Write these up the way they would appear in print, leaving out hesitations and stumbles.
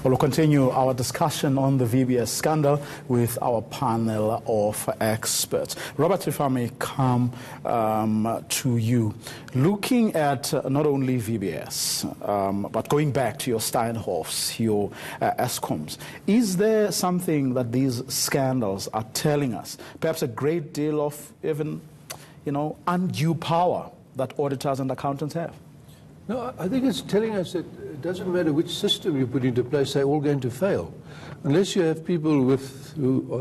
Well, we'll continue our discussion on the VBS scandal with our panel of experts. Robert, if I may come to you. Looking at not only VBS, but going back to your Steinhoffs, your ESCOMs, is there something that these scandals are telling us? Perhaps a great deal of even, undue power that auditors and accountants have? No, I think it's telling us that it doesn't matter which system you put into place, they're all going to fail. Unless you have people who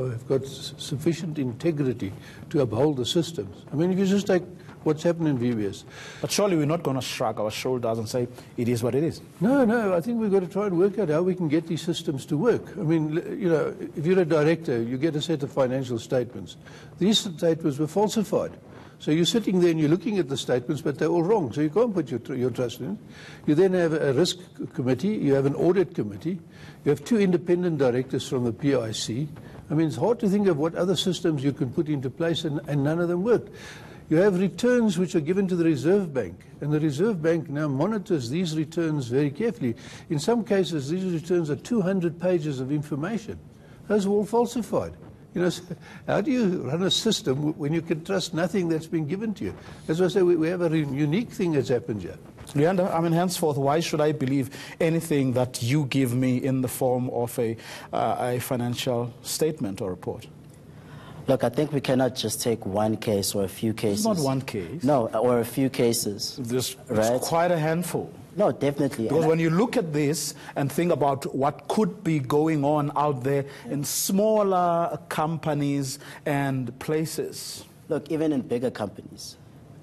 have got sufficient integrity to uphold the systems. I mean, if you just take what's happened in VBS. But surely we're not going to shrug our shoulders and say, it is what it is. No, I think we've got to try and work out how we can get these systems to work. I mean, if you're a director, you get a set of financial statements. These statements were falsified. So you're sitting there and you're looking at the statements, but they're all wrong. So you can't put your trust in it. You then have a risk committee. You have an audit committee. You have 2 independent directors from the PIC. I mean, it's hard to think of what other systems you can put into place, and none of them worked. You have returns which are given to the Reserve Bank, and the Reserve Bank now monitors these returns very carefully. In some cases, these returns are 200 pages of information. Those are all falsified. How do you run a system when you can trust nothing that's been given to you? As I say, we have a unique thing that's happened here. Luyanda, I mean, henceforth, why should I believe anything that you give me in the form of a financial statement or report? Look, I think we cannot just take one case or a few cases. It's not one case. No, or a few cases. There's right? quite a handful. No, definitely. Because when you look at this and think about what could be going on out there in smaller companies and places. Look, even in bigger companies,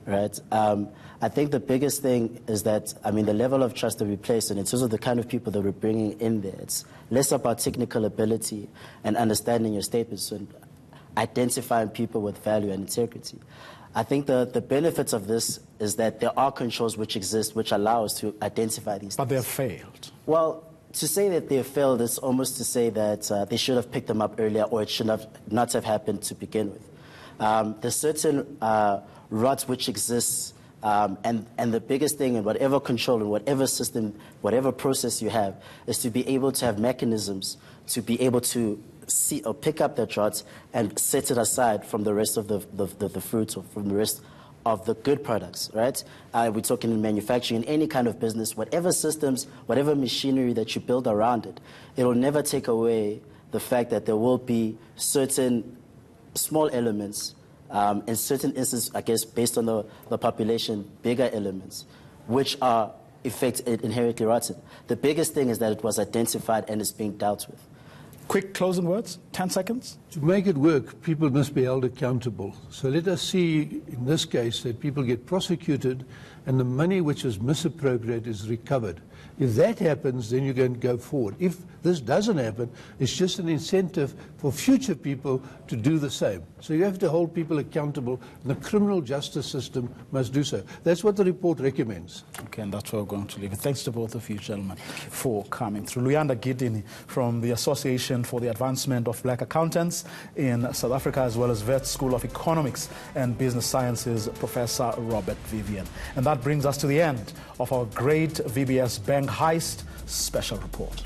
right? I think the biggest thing is that, the level of trust that we place in terms of the kind of people that we're bringing in there, it's less about technical ability and understanding your statements and identifying people with value and integrity. I think the benefits of this is that there are controls which exist which allow us to identify these things. But they have failed. Well, to say that they have failed is almost to say that they should have picked them up earlier, or it should not have happened to begin with. There's certain rots which exist, and the biggest thing in whatever control, in whatever system, whatever process you have, is to be able to have mechanisms to be able to see or pick up that rot and set it aside from the rest of the fruits, or from the rest of the good products, right? We're talking in manufacturing, in any kind of business, whatever systems, whatever machinery that you build around it, it will never take away the fact that there will be certain small elements, in certain instances, I guess, based on the population, bigger elements, which are inherently rotten. The biggest thing is that it was identified and is being dealt with. Quick closing words, 10 seconds. To make it work, people must be held accountable. So let us see, in this case, that people get prosecuted and the money which is misappropriated is recovered. If that happens, then you're going to go forward. If this doesn't happen, it's just an incentive for future people to do the same. So you have to hold people accountable, and the criminal justice system must do so. That's what the report recommends. Okay, and that's where we're going to leave it. Thanks to both of you, gentlemen, for coming through. Luyanda Gidini from the Association for the Advancement of Black Accountants in South Africa, as well as Wits School of Economics and Business Sciences, Professor Robert Vivian. And that brings us to the end of our great VBS Bank Heist special report.